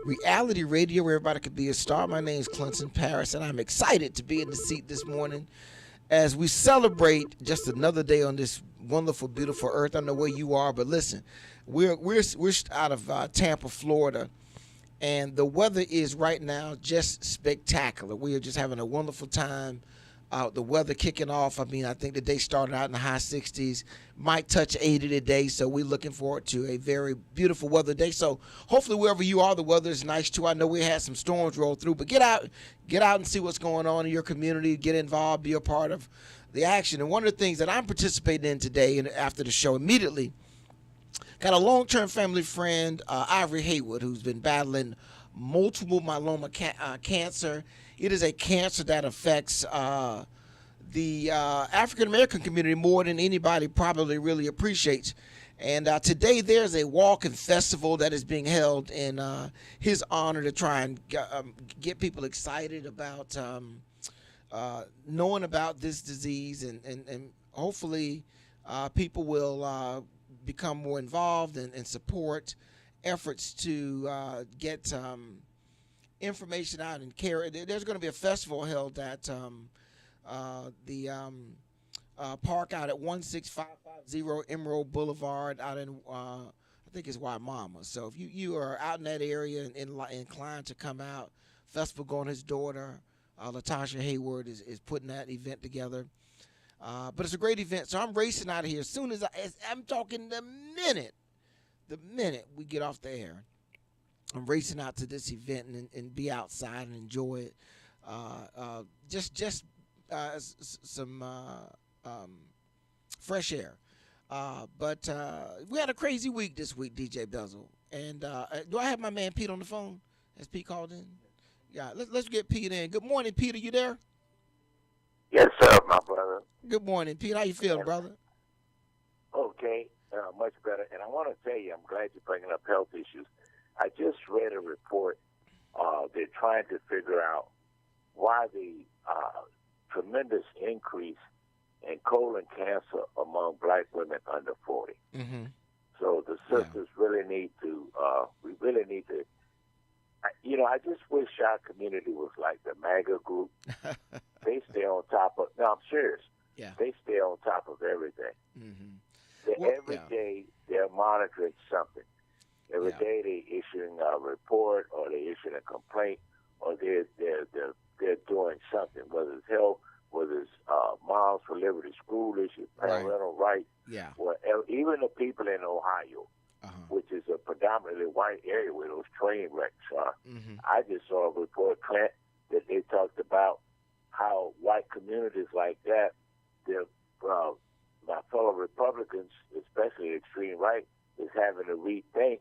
Reality radio where everybody could be a star. My name is Clinton Paris, and I'm excited to be in the seat this morning as we celebrate just another day on this wonderful, beautiful earth. I don't know where you are, but listen, we're out of Tampa, Florida, and the weather is right now just spectacular. We are just having a wonderful time. The weather kicking off. I mean, I think the day started out in the high 60s, might touch 80 today. So we're looking forward to a very beautiful weather day. So hopefully wherever you are, the weather is nice too. I know we had some storms roll through, but get out and see what's going on in your community. Get involved, be a part of the action. And one of the things that I'm participating in today, and after the show, immediately got a long-term family friend, Ivory Haywood, who's been battling multiple myeloma cancer. It is a cancer that affects the African American community more than anybody probably really appreciates. And today there's a walk and festival that is being held in his honor to try and get people excited about knowing about this disease, and hopefully people will become more involved and support efforts to get information out and care. There's going to be a festival held at the park out at 16550 Emerald Boulevard out in I think it's Waimama. So if you are out in that area and inclined to come out, festival going, his daughter Latasha Hayward is putting that event together. But it's a great event. So I'm racing out of here as soon as I'm talking the minute we get off the air. I'm racing out to this event and be outside and enjoy it. Just some fresh air. But we had a crazy week this week, DJ Bezel. And do I have my man Pete on the phone? Has Pete called in? Yeah, let's get Pete in. Good morning, Peter. You there? Yes, sir, my brother. Good morning, Pete. How you feeling, brother? Okay, much better. And I want to tell you, I'm glad you're bringing up health issues. I just read a report. They're trying to figure out why the tremendous increase in colon cancer among black women under 40. Mm-hmm. So the sisters really need to, we really need to, I just wish our community was like the MAGA group. They stay on top of, no, I'm serious. Yeah. They stay on top of everything. Mm-hmm. Every day they're monitoring something. Every day they're issuing a report, or they're issuing a complaint, or they're doing something, whether it's health, whether it's Moms for Liberty school issues, parental rights, or even the people in Ohio, which is a predominantly white area where those train wrecks are. Mm-hmm. I just saw a report, Clint, that they talked about how white communities like that, my fellow Republicans, especially the extreme right, is having to rethink,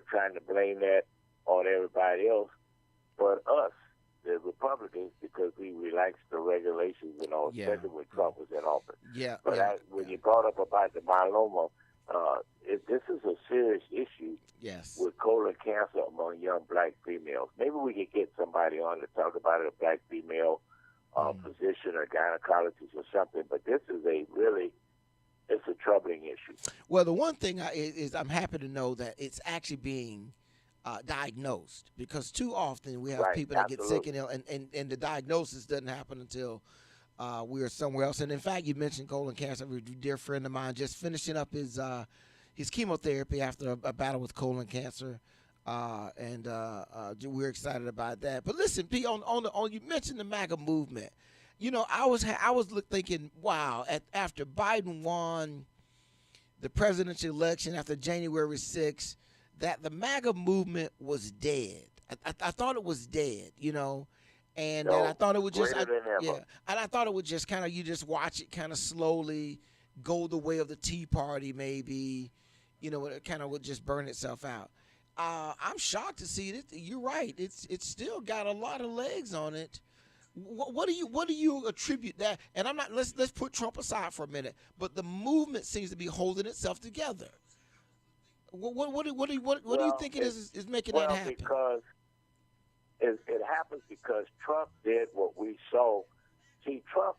trying to blame that on everybody else but us, the Republicans, because we relaxed the regulations and all, especially when Trump was in office. But when you brought up about the myeloma, this is a serious issue with colon cancer among young black females. Maybe we could get somebody on to talk about it, a black female physician or gynecologist or something. But this is it's a troubling issue. Well, the one thing is I'm happy to know that it's actually being diagnosed, because too often we have people that get sick and ill, and the diagnosis doesn't happen until we are somewhere else. And in fact, you mentioned colon cancer. A dear friend of mine just finishing up his chemotherapy after a battle with colon cancer, and we're excited about that. But listen, P, on you mentioned the MAGA movement. I was thinking, wow, after Biden won the presidential election after January 6th, that the MAGA movement was dead. I thought it was dead, and I thought it would just, and I thought it would just kind of, you just watch it kind of slowly go the way of the Tea Party, maybe, it kind of would just burn itself out. I'm shocked to see it. You're right. It's still got a lot of legs on it. What do you attribute that? And I'm not. Let's put Trump aside for a minute. But the movement seems to be holding itself together. What do you think it is making that happen? Because it happens because Trump did what we saw. See, Trump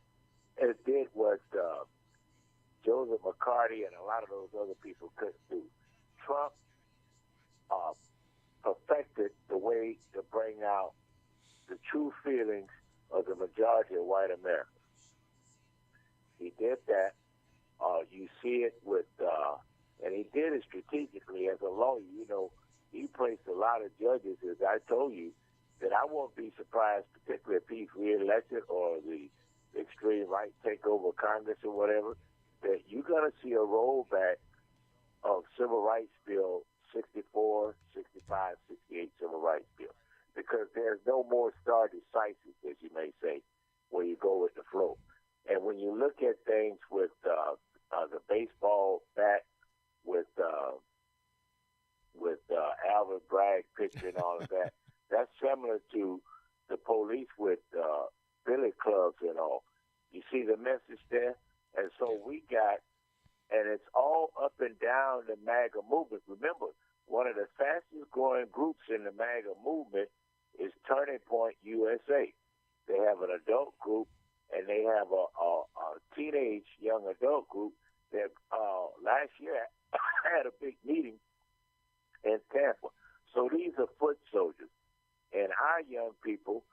did what Joseph McCarthy and a lot of those other people couldn't do. Trump bring out the true feelings of the majority of white Americans. He did that. You see it with, and he did it strategically as a lawyer. You know, he placed a lot of judges, as I told you, that I won't be surprised, particularly if he's reelected or the extreme right take over Congress or whatever, that you're going to see a rollback of Civil Rights Bill 64, 65, 68 Civil Rights Bill, because there's no more stare decisis, as you may say, where you go with the flow. And when you look at things with the baseball bat, with Alvin Bragg picture and all of that, that's similar to the police with billy clubs and all. You see the message there? And so we got, and it's all up and down the MAGA movement. Remember, one of the fastest growing groups in the MAGA movement is Turning Point USA. They have an adult group, and they have a teenage young adult group that last year had a big meeting in Tampa. So these are foot soldiers. And our young people,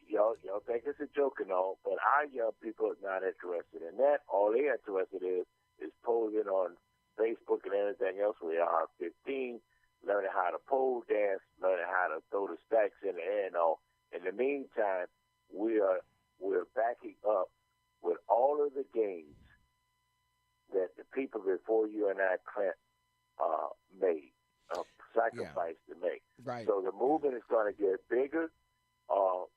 y'all think it's a joke and all, but our young people are not interested in that. All they're interested in is posing on Facebook and everything else. We are 15, learning how to pole dance, learning how to throw the stacks in the air and all. In the meantime, we're backing up with all of the gains that the people before you and I, Clint, made, sacrificed to make. Right. So the movement is going to get bigger, and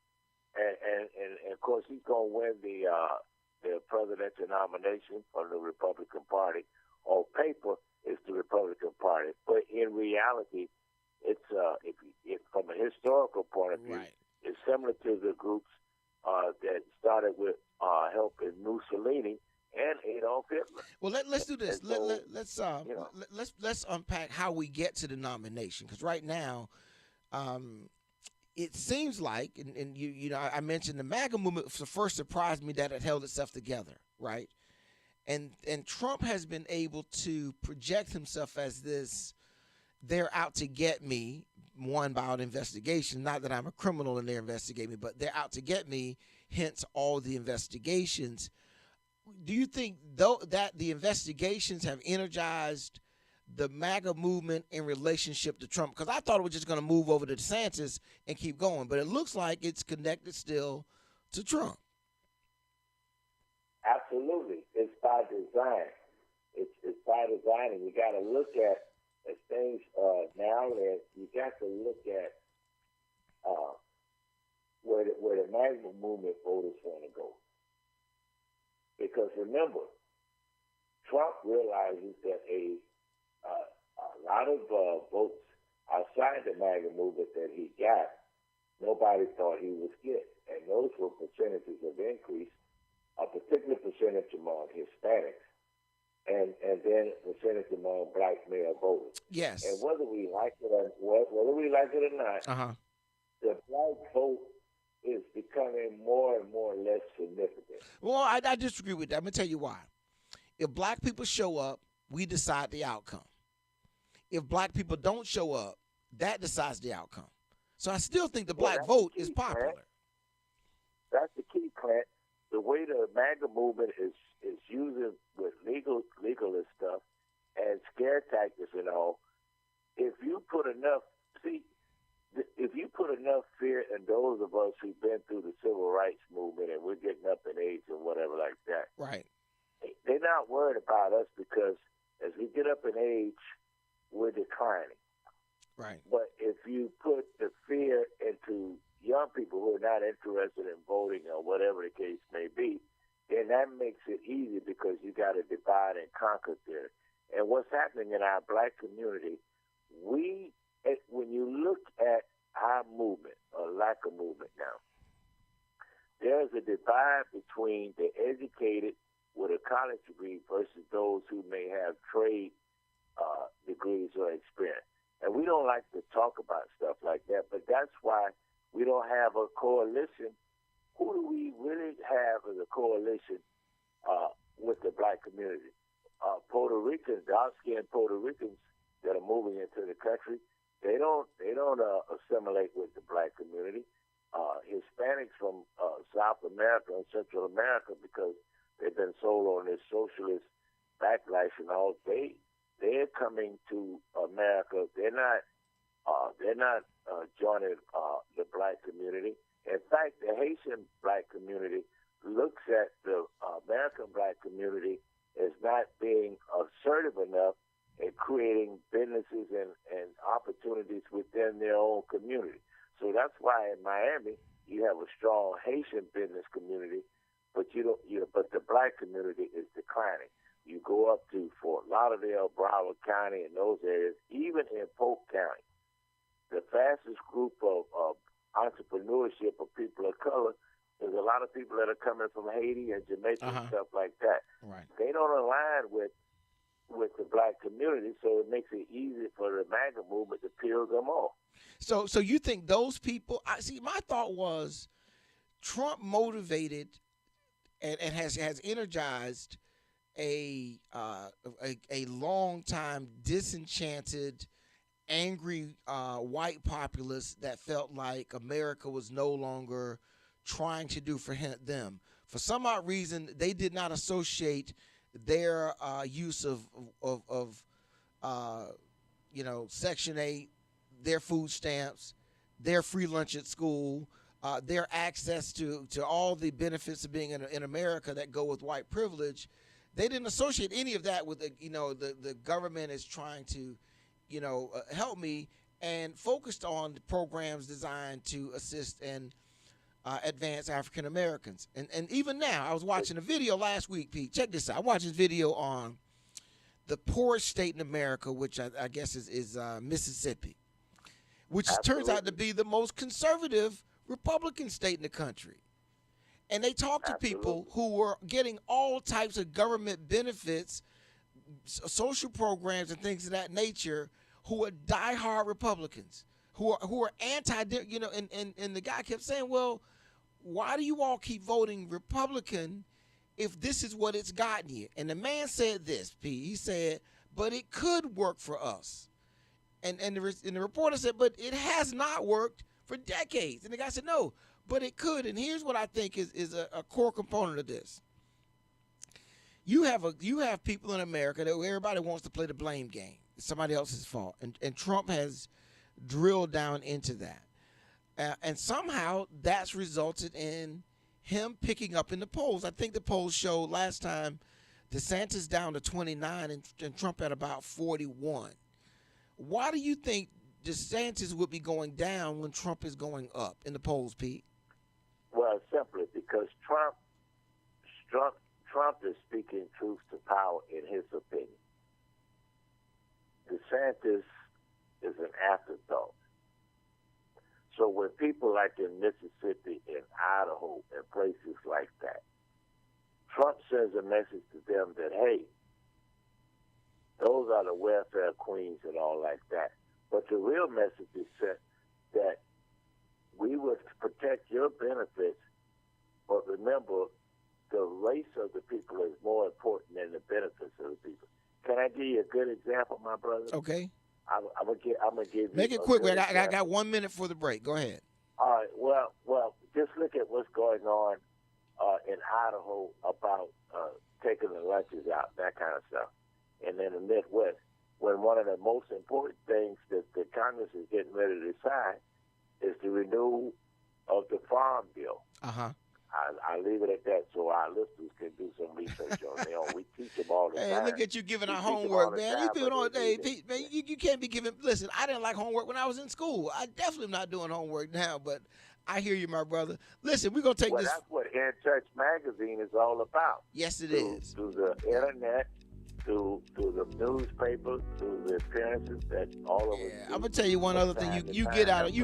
of course he's going to win the presidential nomination from the Republican Party. On paper, it's the Republican Party, but in reality, it's if from a historical point of view, right, it's similar to the groups that started with helping Mussolini and Adolf Hitler. Well, let's do this. So, Let's unpack how we get to the nomination, because right now, it seems like, and you know, I mentioned the MAGA movement first surprised me that it held itself together, right? And Trump has been able to project himself as this, they're out to get me, one, by an investigation. Not that I'm a criminal and they're investigating me, but they're out to get me, hence all the investigations. Do you think, though, that the investigations have energized the MAGA movement in relationship to Trump? Because I thought it was just going to move over to DeSantis and keep going, but it looks like it's connected still to Trump. Absolutely. It's by design. It's by design, and you got to look at things now, and you got to look at where the MAGA movement voters want to go. Because remember, Trump realizes that a lot of votes outside the MAGA movement that he got, nobody thought he was get. And those were percentages of increase, a particular percentage among Hispanics, and then a percentage among black male voters. Yes. And whether we like it or not, the black vote is becoming more and more less significant. Well, I disagree with that. I'm going to tell you why. If black people show up, we decide the outcome. If black people don't show up, that decides the outcome. So I still think the black vote is popular. Clint. That's the key, Clint. The way the MAGA movement is using with legalist stuff and scare tactics and all, if you put enough fear in those of us who've been through the civil rights movement and we're getting up in age and whatever like that, right? They're not worried about us because as we get up in age, we're declining. Right. But if you put the fear into young people who are not interested in voting or whatever the case may be, then that makes it easy because you got to divide and conquer there. And what's happening in our black community, when you look at our movement or lack of movement now, there's a divide between the educated with a college degree versus those who may have trade degrees or experience. And we don't like to talk about stuff like that, but that's why we don't have a coalition. Who do we really have as a coalition with the black community? Puerto Ricans, dark-skinned Puerto Ricans that are moving into the country, they don't assimilate with the black community. Hispanics from South America and Central America, because they've been sold on this socialist backlash and all, they're coming to America. They're not joining the black community. In fact, the Haitian black community looks at the American black community as not being assertive enough in creating businesses and opportunities within their own community. So that's why in Miami you have a strong Haitian business community, but but the black community is declining. You go up to Fort Lauderdale, Broward County, and those areas, even in Polk County, the fastest group of entrepreneurship of people of color is a lot of people that are coming from Haiti and Jamaica and stuff like that. Right. They don't align with the black community, so it makes it easy for the MAGA movement to peel them off. So you think those people? My thought was Trump motivated and has energized a long time disenchanted, angry white populace that felt like America was no longer trying to do for them. For some odd reason, they did not associate their use of Section 8, their food stamps, their free lunch at school, their access to all the benefits of being in America that go with white privilege. They didn't associate any of that with the government is trying to help me, and focused on the programs designed to assist and advance African Americans. And even now, I was watching a video last week, Pete. Check this out. I watched this video on the poorest state in America, which I guess is Mississippi, which turns out to be the most conservative Republican state in the country. And they talked to people who were getting all types of government benefits, social programs, and things of that nature, who are diehard Republicans, who are anti, and the guy kept saying, well, why do you all keep voting Republican if this is what it's gotten you? And the man said this, P. He said, but it could work for us. And the reporter said, but it has not worked for decades. And the guy said, no, but it could. And here's what I think is a core component of this. You have people in America that everybody wants to play the blame game. It's somebody else's fault. And Trump has drilled down into that. And somehow that's resulted in him picking up in the polls. I think the polls showed last time DeSantis down to 29 and Trump at about 41. Why do you think DeSantis would be going down when Trump is going up in the polls, Pete? Well, simply because Trump is speaking truth to power in his opinion. DeSantis is an afterthought. So when people like in Mississippi and Idaho and places like that, Trump sends a message to them that, hey, those are the welfare queens and all like that. But the real message is that we would protect your benefits, but remember, the race of the people is more important than the benefits of the people. Can I give you a good example, my brother? Okay. I'm gonna give you. Make it quick. I got 1 minute for the break. Go ahead. All right. Well, just look at what's going on in Idaho about taking the lunches out, that kind of stuff, and then the Midwest, when one of the most important things that the Congress is getting ready to decide is the renewal of the Farm Bill. I leave it at that so our listeners can do some research on their own. We teach them all the time. Hey, look at you giving our homework, man. You people don't, Pete, man, you can't be giving. Listen, I didn't like homework when I was in school. I definitely am not doing homework now, but I hear you, my brother. Listen, we're going to take this. That's what In Touch Magazine is all about. Yes, it is. Through the internet, through the newspaper, through the appearances that all of us do. I'm gonna tell you one other thing you get out of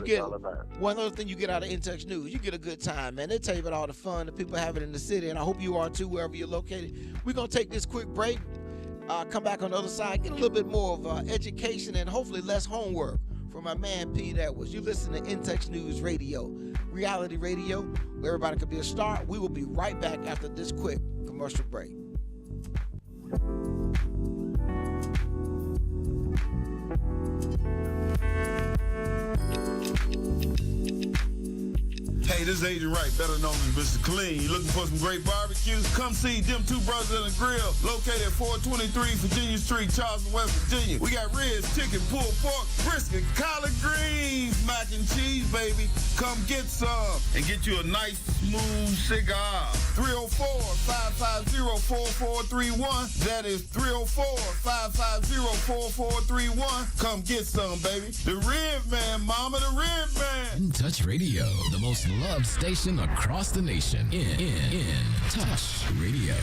one other thing you get out of In Touch News. You get a good time, man. They tell you about all the fun that people having in the city, and I hope you are too, wherever you're located. We're gonna take this quick break. Come back on the other side, get a little bit more of education and hopefully less homework from my man Pete Edwards. You listen to In Touch News Radio, reality radio, where everybody can be a star. We will be right back after this quick commercial break. this is Agent Wright, better known as Mr. Clean. You looking for some great barbecues? Come see them two brothers in the grill, located at 423 Virginia Street, Charleston, West Virginia. We got ribs, chicken, pulled pork, brisket, collard greens, mac and cheese, baby. Come get some and get you a nice, smooth cigar. 304-550-4431. That is 304-550-4431. Come get some, baby. The Rib Man, mama, the Rib Man. In Touch Radio, the most loved station across the nation. In Touch Radio.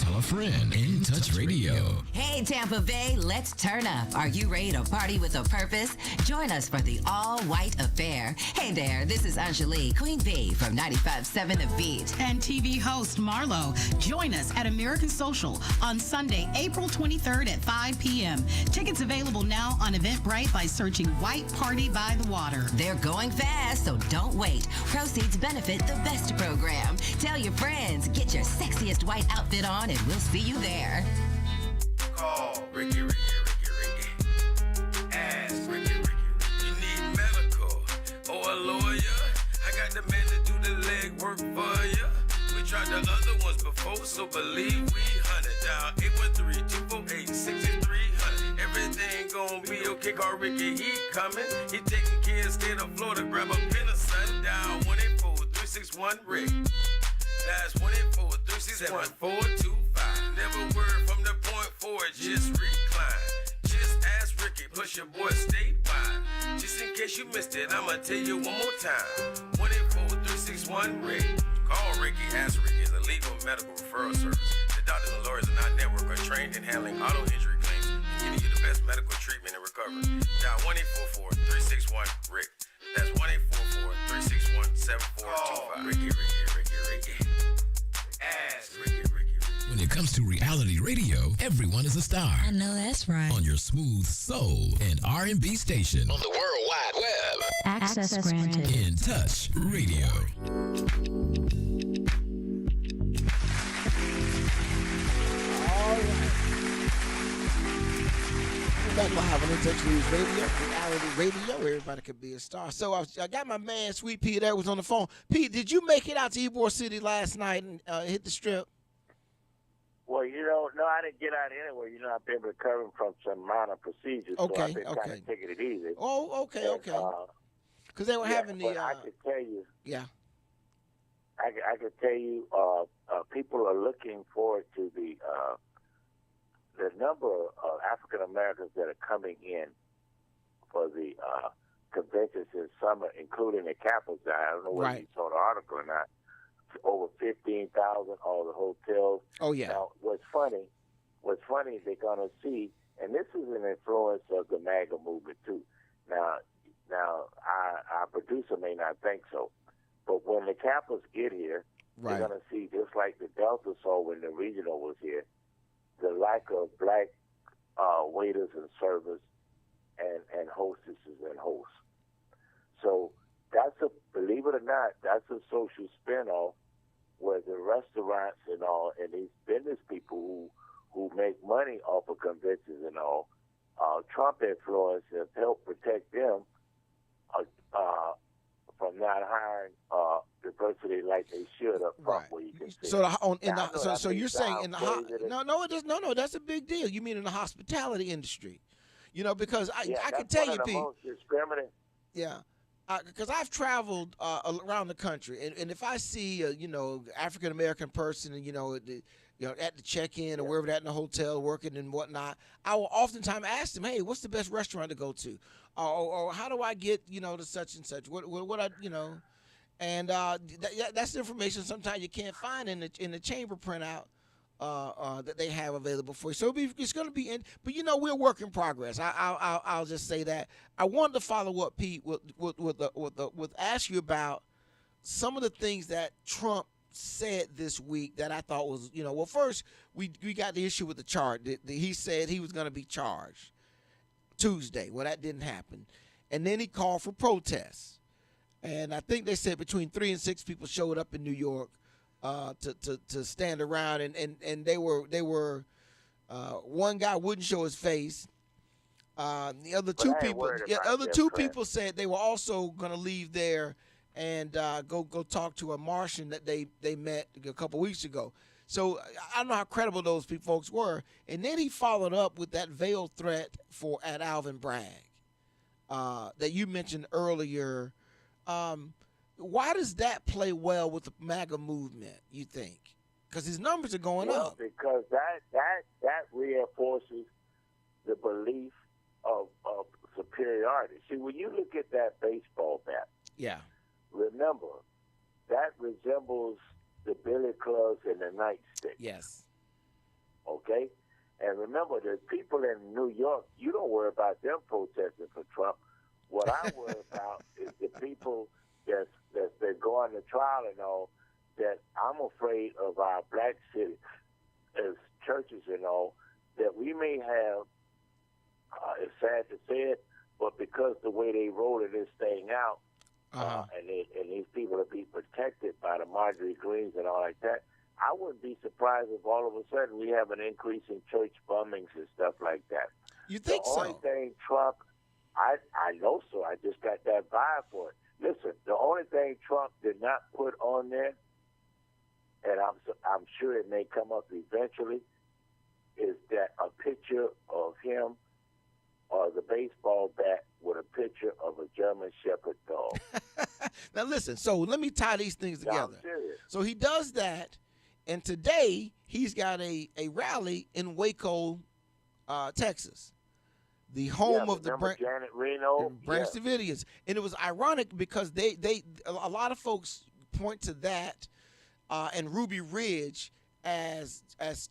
Tell a friend. In Touch Radio. Hey, Tampa Bay, let's turn up. Are you ready to party with a purpose? Join us for the all-white affair. Hey there, this is Anjali, Queen Bee from 95.7 The Beat. And TV host Marlo. Join us at American Social on Sunday, April 23rd at 5 p.m. Tickets available now on Eventbrite by searching White Party by the Water. They're going fast, so don't wait. Proceeds benefit the best program. Tell your friends, get your sexiest white outfit on, and we'll see you there. Call Ricky. Ask Ricky. You need medical or a lawyer? I got the man to do the legwork for you. We tried the other ones before, so believe we hunted down 813-248-6300. Everything gon' be okay. Call Ricky, he coming. He taking care of state of Florida. Grab a pen or sundown. 1-800-361-RICK. That's 1-800-361-425. Never word from the point forward, just recline. Just ask Ricky, push your boy statewide. Just in case you missed it, I'ma tell you one more time. 1-800-361-RICK. Call Ricky, ask Ricky is a legal medical referral service. The doctors and lawyers in our network are trained in handling auto injury claims and getting you the best medical treatment and recovery. Dial 1-844-361-RICK. That's 1-844-361-7425. Ricky. Ask Ricky. When it comes to reality radio, everyone is a star. I know that's right. On your smooth soul and R&B station. On the World Wide Web. Access granted. In Touch Radio. All right. We're back live on In Touch News Radio, reality radio. Everybody could be a star. So I got my man, Sweet Pete, that was on the phone. Pete, did you make it out to Ybor City last night and hit the strip? Well, no, I didn't get out anyway. I've been recovering from some minor procedures, so I've been kind of taking it easy. Oh, okay. Because they were having the. I can tell you. Yeah. I can tell you, people are looking forward to the number of African Americans that are coming in for the conventions this summer, including the Kappas. I don't know whether you saw the article or not. Over 15,000, all the hotels. Oh, yeah. Now, what's funny, they're going to see, and this is an influence of the MAGA movement, too. Now, our producer may not think so, but when the Kappas get here, they're going to see, just like the Delta saw when the regional was here, the lack of black waiters and servers and hostesses and hosts. So believe it or not, that's a social spin-off where the restaurants and all, and these business people who make money off of conventions and all, Trump influence have helped protect them from not hiring diversity like they should up front. Where you can see. So you're saying in the no, that's a big deal. You mean in the hospitality industry? Because I can tell you, Pete. Yeah. Because I've traveled around the country, and if I see African American person, at the check-in or wherever that in the hotel working and whatnot, I will oftentimes ask them, "Hey, what's the best restaurant to go to? Or how do I get to such and such? What I and that's information sometimes you can't find in the chamber printout that they have available for you. So it's going to be in, but we're a work in progress. I'll just say that. I wanted to follow up, Pete, with ask you about some of the things that Trump said this week that I thought was, well, first we got the issue with the charge. He said he was going to be charged Tuesday. Well, that didn't happen, and then he called for protests, and I think they said between 3 and 6 people showed up in New York. To stand around and they were one guy wouldn't show his face. The other two people said they were also going to leave there and go talk to a Martian that they met a couple weeks ago. So I don't know how credible those folks were. And then he followed up with that veiled threat at Alvin Bragg that you mentioned earlier. Why does that play well with the MAGA movement, you think? Because his numbers are going up. Because that reinforces the belief of superiority. See, when you look at that baseball bat, yeah, remember, that resembles the billy clubs and the nightstick. Yes. Okay? And remember, the people in New York, you don't worry about them protesting for Trump. What I worry about is the people that's going to trial and all, that I'm afraid of our black cities as churches and all, that we may have, it's sad to say it, but because the way they rolling this thing out, and these people are being protected by the Marjorie Greens and all like that, I wouldn't be surprised if all of a sudden we have an increase in church bombings and stuff like that. You think so? The only thing Trump, I know so. I just got that vibe for it. Listen, the only thing Trump did not put on there, and I'm sure it may come up eventually, is that a picture of him or the baseball bat with a picture of a German Shepherd dog. Now listen, so let me tie these things together. I'm serious. So he does that, and today he's got a rally in Waco, Texas, the home of the Janet Reno, Branch Davidians. And it was ironic because a lot of folks point to that and Ruby Ridge as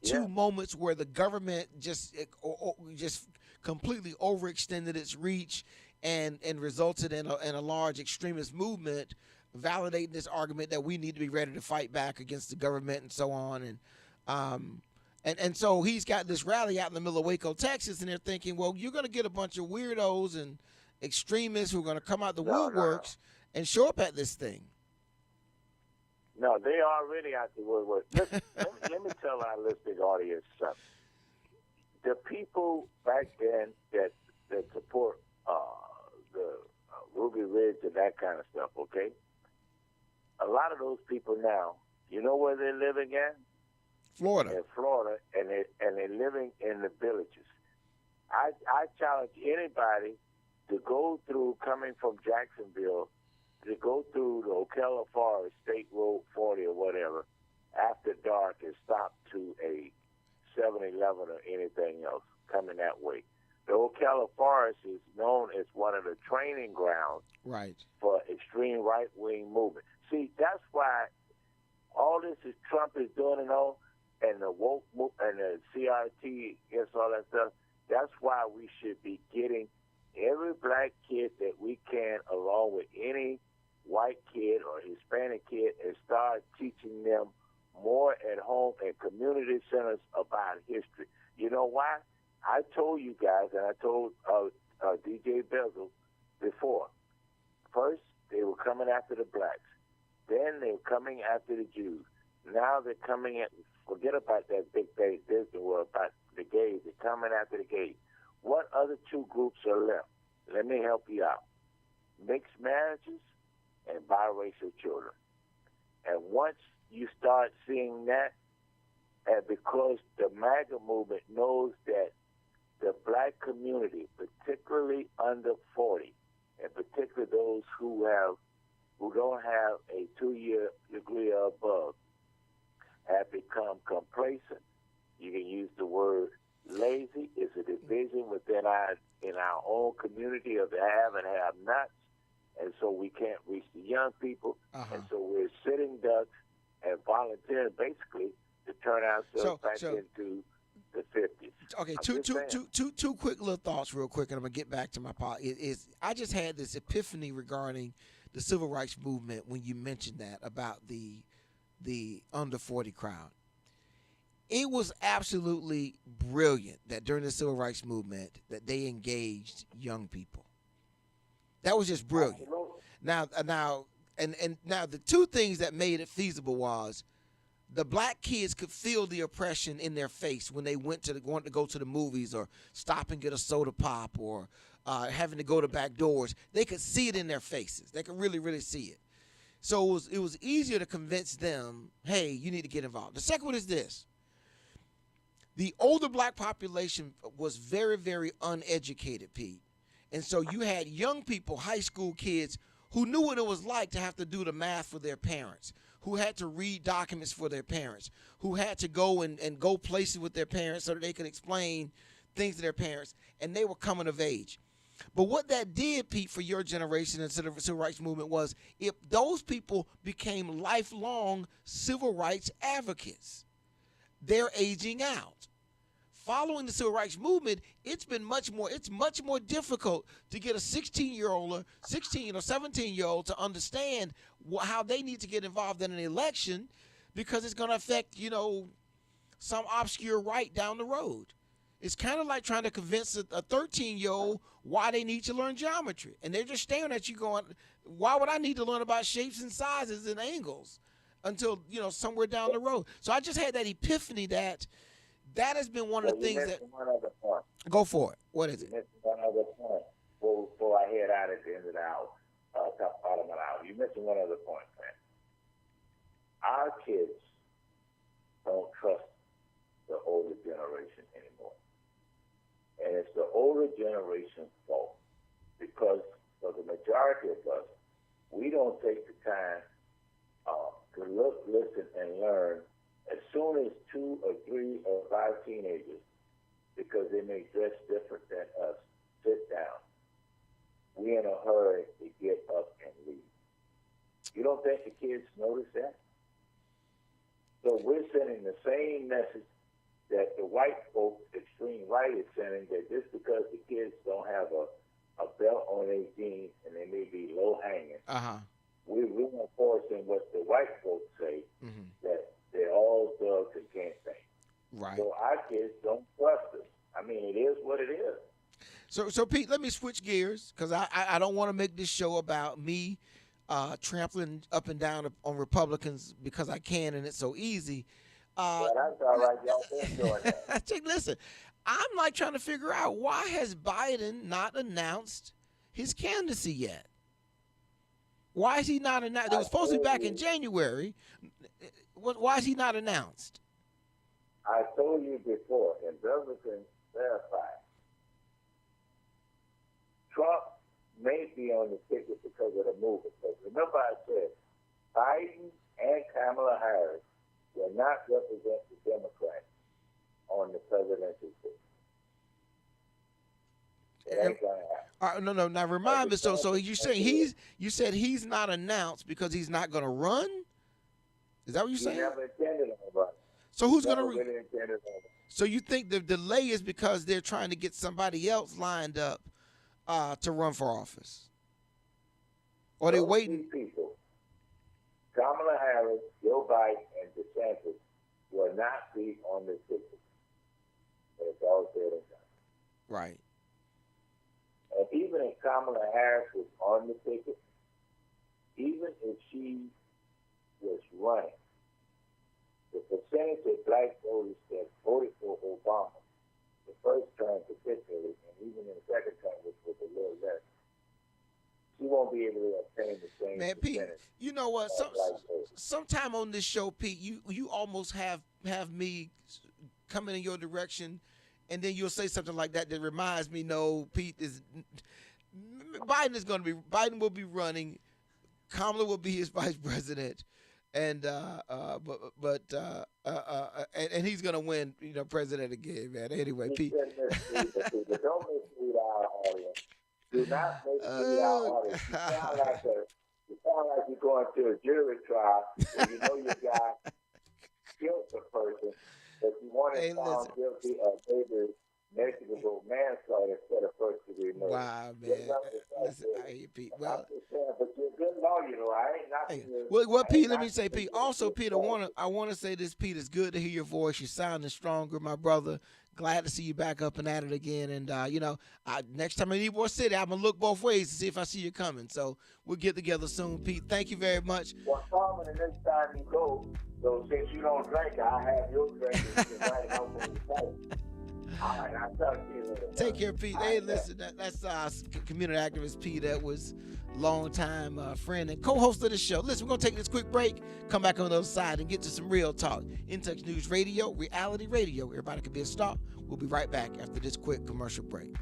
two moments where the government just completely overextended its reach and resulted in a large extremist movement, validating this argument that we need to be ready to fight back against the government and so on. And so he's got this rally out in the middle of Waco, Texas, and they're thinking, well, you're going to get a bunch of weirdos and extremists who are going to come out the woodworks and show up at this thing. No, they already out the woodwork. Listen, let me tell our listening audience something. The people back then that support the Ruby Ridge and that kind of stuff, okay? A lot of those people now, you know where they're living at? Florida. In Florida, and they're living in the villages. I challenge anybody to go through, coming from Jacksonville, to go through the Ocala Forest, State Road 40 or whatever, after dark and stop to a 7-Eleven or anything else coming that way. The Ocala Forest is known as one of the training grounds for extreme right-wing movement. See, that's why all this is Trump is doing and all, and the woke and the CRT against all that stuff. That's why we should be getting every black kid that we can, along with any white kid or Hispanic kid, and start teaching them more at home and community centers about history. You know why? I told you guys, and I told DJ Bezel before. First, they were coming after the blacks. Then they were coming after the Jews. Now they're coming at, forget about that big base Disney world about the gays. They're coming after the gays. What other two groups are left? Let me help you out. Mixed marriages and biracial children. And once you start seeing that, and because the MAGA movement knows that the black community, particularly under 40, and particularly those who don't have a 2-year degree or above, have become complacent. You can use the word lazy. It's a division within our own community of the have and have-nots, and so we can't reach the young people, and so we're sitting ducks and volunteering basically to turn ourselves back into the 50s. Okay, two quick little thoughts real quick, and I'm going to get back to my part. I just had this epiphany regarding the civil rights movement when you mentioned that about the under 40 crowd. It was absolutely brilliant that during the civil rights movement that they engaged young people. That was just brilliant. Absolutely. Now the two things that made it feasible was the black kids could feel the oppression in their face when they wanted to go to the movies or stop and get a soda pop or having to go to back doors. They could see it in their faces. They could really, really see it. So it was easier to convince them, hey, you need to get involved. The second one is this. The older black population was very, very uneducated, Pete. And so you had young people, high school kids, who knew what it was like to have to do the math for their parents, who had to read documents for their parents, who had to go and go places with their parents so that they could explain things to their parents, and they were coming of age. But what that did, Pete, for your generation and the civil rights movement was if those people became lifelong civil rights advocates. They're aging out. Following the civil rights movement, it's much more difficult to get a 16-year-old or 16 or 17-year-old to understand how they need to get involved in an election because it's going to affect, some obscure right down the road. It's kind of like trying to convince a 13-year-old why they need to learn geometry. And they're just staring at you going, why would I need to learn about shapes and sizes and angles until, somewhere down the road? So I just had that epiphany that has been one of the things that... One other point. Go for it. What is it? You missed one other point before I head out at the end of the hour, top bottom of the hour. You missed one other point, man. Our kids don't trust the older generation anymore. And it's the older generation's fault because for the majority of us, we don't take the time to look, listen, and learn as soon as 2 or 3 or 5 teenagers, because they may dress different than us, sit down. We're in a hurry to get up and leave. You don't think the kids notice that? So we're sending the same message that the white folks, extreme right, is sending, that just because the kids don't have a belt on their jeans and they may be low-hanging, we're reinforcing what the white folks say, that they're all thugs and can't think. Right. So our kids don't trust us. I mean, it is what it is. So Pete, let me switch gears because I don't want to make this show about me trampling up and down on Republicans because I can and it's so easy. That's all right. Y'all been doing that. Listen, I'm like trying to figure out why has Biden not announced his candidacy yet? Why is he not announced? It was supposed to be back in January. Why is he not announced? I told you before, and brothers can verify, Trump may be on the ticket because of the movement. But remember I said Biden and Kamala Harris will not represent the Democrats on the presidential ticket. It ain't going to happen. No. Now remind me. So you saying you said he's not announced because he's not going to run? Is that what you're saying? He never intended on running. So who's going to really intended on running. So you think the delay is because they're trying to get somebody else lined up to run for office? Or they're waiting? People, Kamala Harris, Joe Biden, and DeSantis will not be on the ticket. It's all said and done. Right. And even if Kamala Harris was on the ticket, even if she was running, the percentage of black voters that voted for Obama, the first term particularly, and even in the second term, which was a little less, she won't be able to obtain the same Man, Pete, you know what? Sometime on this show, Pete, you almost have me coming in your direction, and then you'll say something like that reminds me, no, Pete Biden will be running, Kamala will be his vice president, and he's gonna win, president again, man. Anyway, Pete. Don't mislead our audience. Do not mislead our audience. You sound like you're going to a jury trial and you know your guy killed the person, but you want to found guilty of maybe negligible manslaughter instead of first-degree murder. Wow, man. Listen, I hear you, Pete. Well, but you're a good lawyer, though. I ain't knocking you. Well, Pete, let me say, Pete. Also, Pete, I want to say this, Pete. It's good to hear your voice. You're sounding stronger, my brother. Glad to see you back up and at it again. And, next time in Ybor City, I'm going to look both ways to see if I see you coming. So we'll get together soon, Pete. Thank you very much. Well, Carmen, the next time you go, so since you don't drink, I'll have your drink and you can write it out when you say. All right, I'll talk to you later. Take care, Pete. Hey, listen, that's community activist Pete Edwards, longtime friend and co-host of the show. Listen, we're going to take this quick break, come back on the other side, and get to some real talk. In Touch News Radio, reality radio. Everybody can be a star. We'll be right back after this quick commercial break.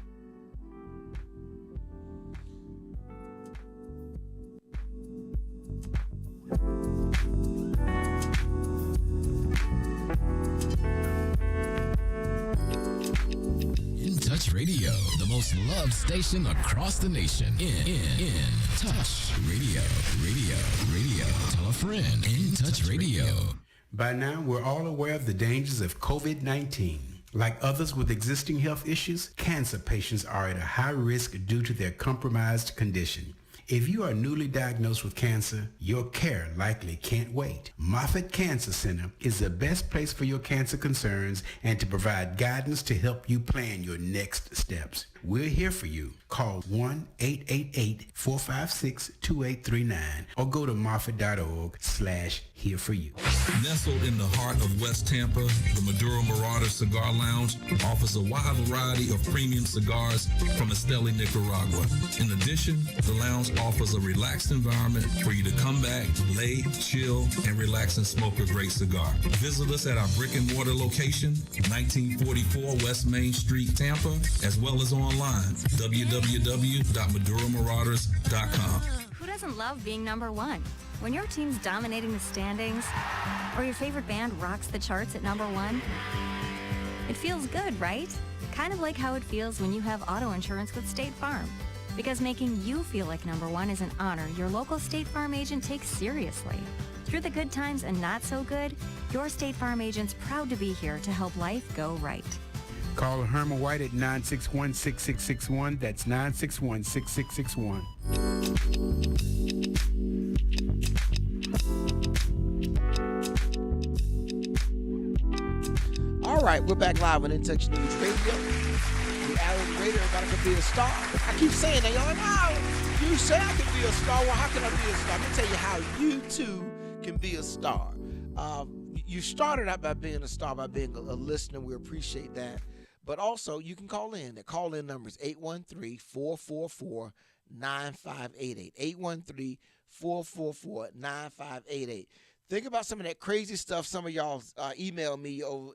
In Touch Radio, the most loved station across the nation. In Touch Radio. Tell a friend. In Touch Radio. By now, we're all aware of the dangers of COVID-19. Like others with existing health issues, cancer patients are at a high risk due to their compromised condition. If you are newly diagnosed with cancer, your care likely can't wait. Moffitt Cancer Center is the best place for your cancer concerns and to provide guidance to help you plan your next steps. We're here for you. Call 1-888-456-2839 or go to moffitt.org/here for you. Nestled in the heart of West Tampa, the Maduro Marauder Cigar Lounge offers a wide variety of premium cigars from Esteli, Nicaragua. In addition, the lounge offers a relaxed environment for you to come back, lay, chill, and relax and smoke a great cigar. Visit us at our brick and mortar location, 1944 West Main Street, Tampa, as well as online, www.maduromarauders.com. Who doesn't love being number one? When your team's dominating the standings, or your favorite band rocks the charts at number one, it feels good, right? Kind of like how it feels when you have auto insurance with State Farm. Because making you feel like number one is an honor your local State Farm agent takes seriously. Through the good times and not so good, your State Farm agent's proud to be here to help life go right. Call Herman White at 961-6661. That's 961-6661. All right, we're back live on In Touch News Radio. Reality radio, everybody can be a star. I keep saying that. Y'all like, oh, you say I can be a star. Well, how can I be a star? Let me tell you how you too can be a star. You started out by being a star, by being a listener. We appreciate that. But also, you can call in. The call-in number is 813-444-9588. 813-444-9588. Think about some of that crazy stuff some of y'all email me or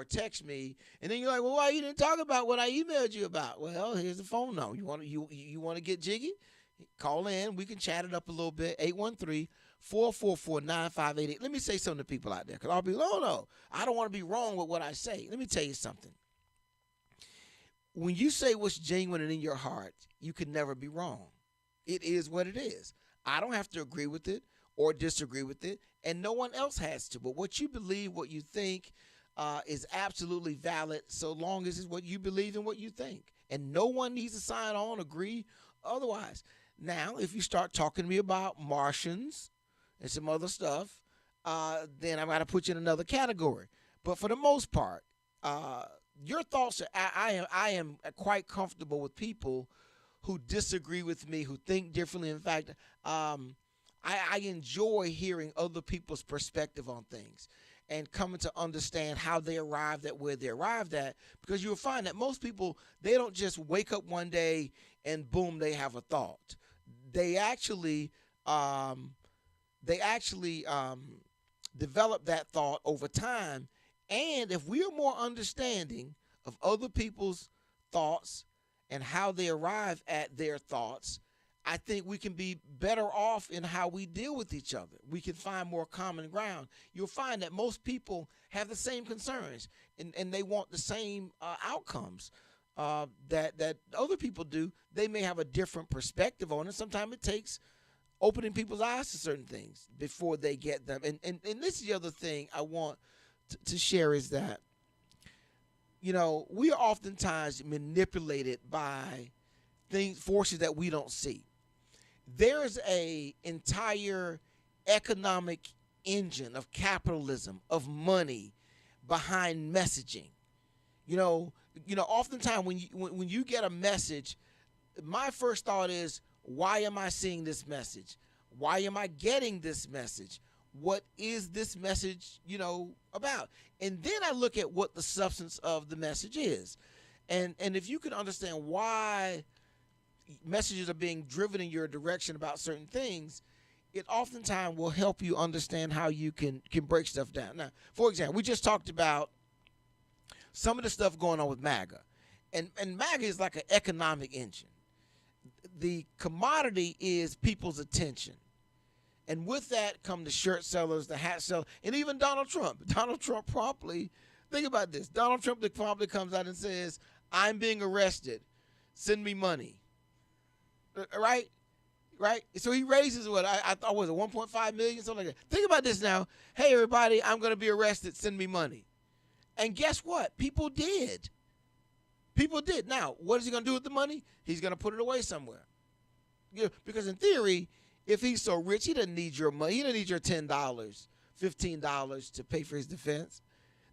text me, and then you're like, well, why you didn't talk about what I emailed you about? Well, here's the phone number. You want to get jiggy? Call in. We can chat it up a little bit. 813-444-9588. Let me say something to people out there, because I'll be, no, I don't want to be wrong with what I say. Let me tell you something. When you say what's genuine and in your heart, you can never be wrong. It is what it is. I don't have to agree with it or disagree with it, and no one else has to. But what you believe, what you think, is absolutely valid so long as it's what you believe and what you think. And no one needs to sign on, agree, otherwise. Now, if you start talking to me about Martians and some other stuff, then I've got to put you in another category. But for the most part, your thoughts are, I am quite comfortable with people who disagree with me, who think differently. In fact, I enjoy hearing other people's perspective on things and coming to understand how they arrived at where they arrived at, because you'll find that most people, they don't just wake up one day and boom, they have a thought. They actually develop that thought over time. And if we are more understanding of other people's thoughts and how they arrive at their thoughts, I think we can be better off in how we deal with each other. We can find more common ground. You'll find that most people have the same concerns and they want the same outcomes that other people do. They may have a different perspective on it. Sometimes it takes opening people's eyes to certain things before they get them. And this is the other thing I want to share is that, we are oftentimes manipulated by forces that we don't see. There's a entire economic engine of capitalism, of money behind messaging. Oftentimes when you get a message, my first thought is, why am I seeing this message? Why am I getting this message? what is this message, about? And then I look at what the substance of the message is. And if you can understand why messages are being driven in your direction about certain things, it oftentimes will help you understand how you can break stuff down. Now, for example, we just talked about some of the stuff going on with MAGA. And MAGA is like an economic engine. The commodity is people's attention. And with that come the shirt sellers, the hat sellers, and even Donald Trump. Donald Trump promptly, think about this. Donald Trump promptly comes out and says, I'm being arrested. Send me money. Right? So he raises what I thought was 1.5 million, something like that. Think about this now. Hey, everybody, I'm going to be arrested. Send me money. And guess what? People did. Now, what is he going to do with the money? He's going to put it away somewhere. Because in theory, if he's so rich, he doesn't need your money. He doesn't need your $10, $15 to pay for his defense.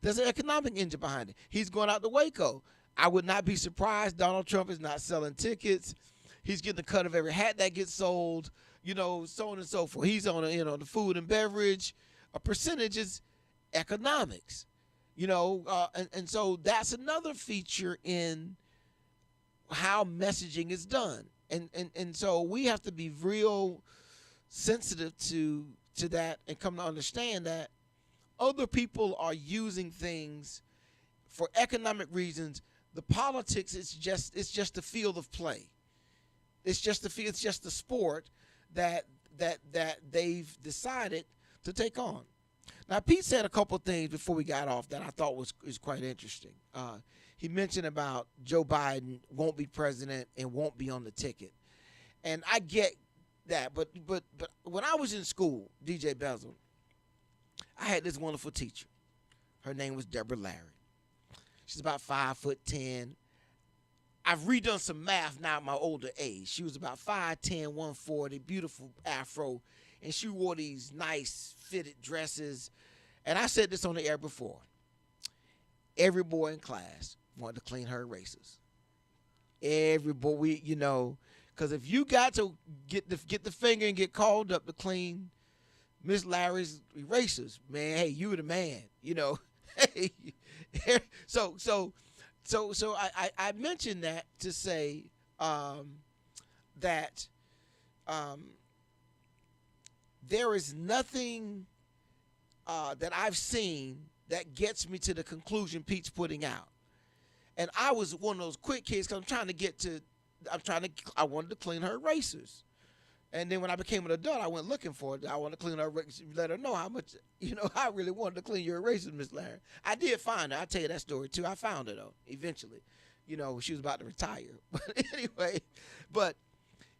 There's an economic engine behind it. He's going out to Waco. I would not be surprised. Donald Trump is not selling tickets. He's getting a cut of every hat that gets sold, so on and so forth. He's on, the food and beverage. A percentage is economics, and so that's another feature in how messaging is done. And so we have to be real sensitive to that and come to understand that other people are using things for economic reasons. The politics it's just the field of play. It's just the sport that they've decided to take on. Now, Pete said a couple of things before we got off that I thought was quite interesting. He mentioned about Joe Biden won't be president and won't be on the ticket. And I get that, but when I was in school, DJ Bezel, I had this wonderful teacher. Her name was Deborah Larry. She's about 5'10". I've redone some math now at my older age. She was about 5'10", 140, beautiful afro, and she wore these nice fitted dresses. And I said this on the air before. Every boy in class wanted to clean her erasers. Every boy, because if you got to get the finger and get called up to clean Miss Larry's erasers, man, hey, you were the man, Hey, So I mentioned that to say that there is nothing that I've seen that gets me to the conclusion Pete's putting out. And I was one of those quick kids because I wanted to clean her erasers. And then when I became an adult, I went looking for it. I wanted to clean her erasers, let her know how much, I really wanted to clean your erasers, Miss Larry. I did find her. I'll tell you that story, too. I found her, though, eventually. She was about to retire. But anyway,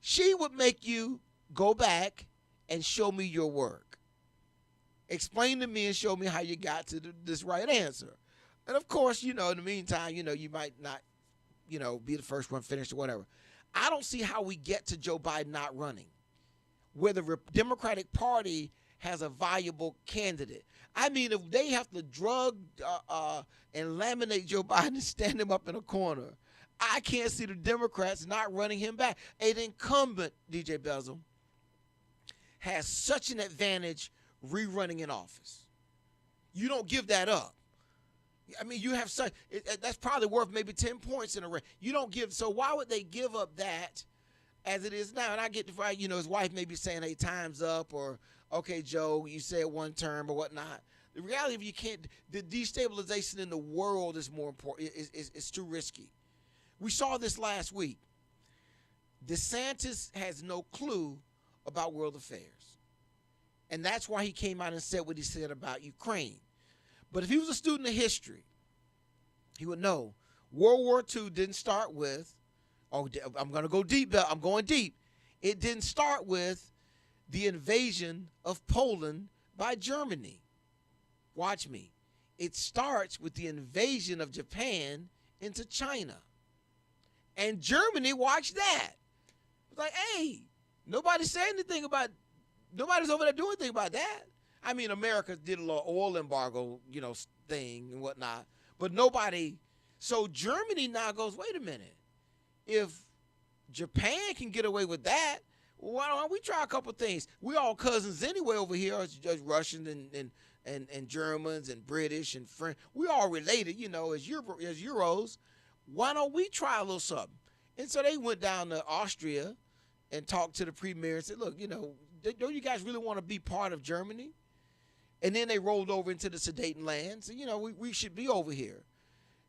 she would make you go back and show me your work. Explain to me and show me how you got to this right answer. And, of course, in the meantime, you might not, be the first one finished or whatever. I don't see how we get to Joe Biden not running, where the Democratic Party has a viable candidate. I mean, if they have to drug and laminate Joe Biden and stand him up in a corner, I can't see the Democrats not running him back. An incumbent, DJ Bezel, has such an advantage rerunning in office. You don't give that up. I mean, you have such that's probably worth maybe 10 points in a race. You don't give, so why would they give up that as it is now? And I get the fact, his wife may be saying, hey, time's up, or okay, Joe, you said one term or whatnot. The reality of you can't, the destabilization in the world is more important. It's too risky. We saw this last week. DeSantis has no clue about world affairs. And that's why he came out and said what he said about Ukraine. But if he was a student of history, he would know World War II didn't start with, I'm going to go deep, I'm going deep. It didn't start with the invasion of Poland by Germany. Watch me. It starts with the invasion of Japan into China. And Germany watched that. It's like, hey, nobody's saying anything about, nobody's over there doing anything about that. I mean, America did a little oil embargo, thing and whatnot, but nobody. So Germany now goes, wait a minute. If Japan can get away with that, why don't we try a couple things? We all cousins anyway over here, as Russians and Germans and British and French. We all related, as Euros. Why don't we try a little something? And so they went down to Austria and talked to the premier and said, look, don't you guys really want to be part of Germany? And then they rolled over into the Sudetenland. So, we should be over here.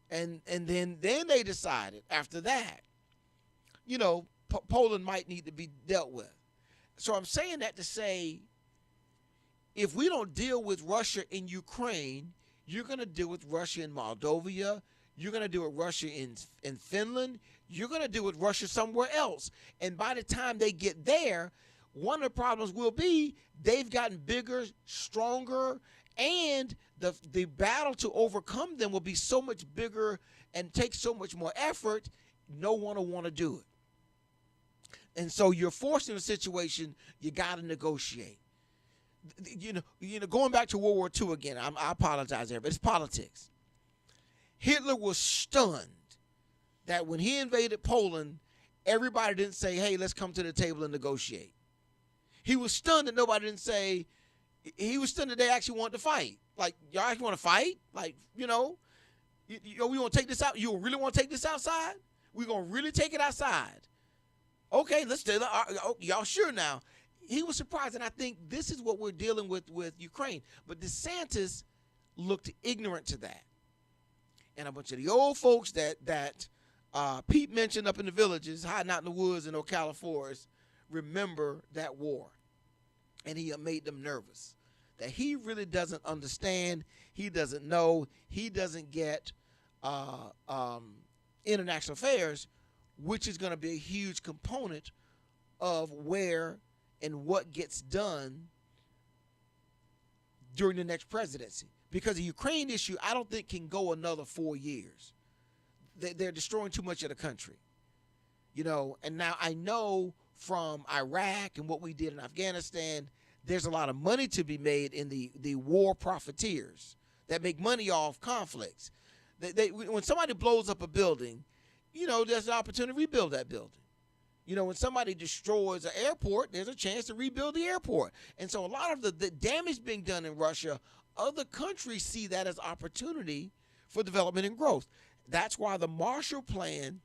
And then they decided after that, Poland might need to be dealt with. So I'm saying that to say, if we don't deal with Russia in Ukraine, you're going to deal with Russia in Moldova. You're going to deal with Russia in Finland. You're going to deal with Russia somewhere else. And by the time they get there, one of the problems will be they've gotten bigger, stronger, and the battle to overcome them will be so much bigger and take so much more effort, no one will want to do it. And so you're forced in a situation you got to negotiate. Going back to World War II again, I apologize there, but it's politics. Hitler was stunned that when he invaded Poland, everybody didn't say, hey, let's come to the table and negotiate. He was stunned that nobody didn't say, he was stunned that they actually wanted to fight. Like, y'all actually want to fight? Like, we want to take this out? You really want to take this outside? We're going to really take it outside. Okay, let's do it. Y'all sure now? He was surprised, and I think this is what we're dealing with Ukraine. But DeSantis looked ignorant to that. And a bunch of the old folks that Pete mentioned up in the villages, hiding out in the woods in Ocala Forest, remember that war. And he made them nervous. That he really doesn't understand. He doesn't know. He doesn't get international affairs, which is going to be a huge component of where and what gets done during the next presidency. Because the Ukraine issue, I don't think can go another 4 years. They're destroying too much of the country. And now I know from Iraq and what we did in Afghanistan, there's a lot of money to be made in the war profiteers that make money off conflicts. When somebody blows up a building, there's an opportunity to rebuild that building. When somebody destroys an airport, there's a chance to rebuild the airport. And so a lot of the damage being done in Russia, other countries see that as opportunity for development and growth. That's why the Marshall Plan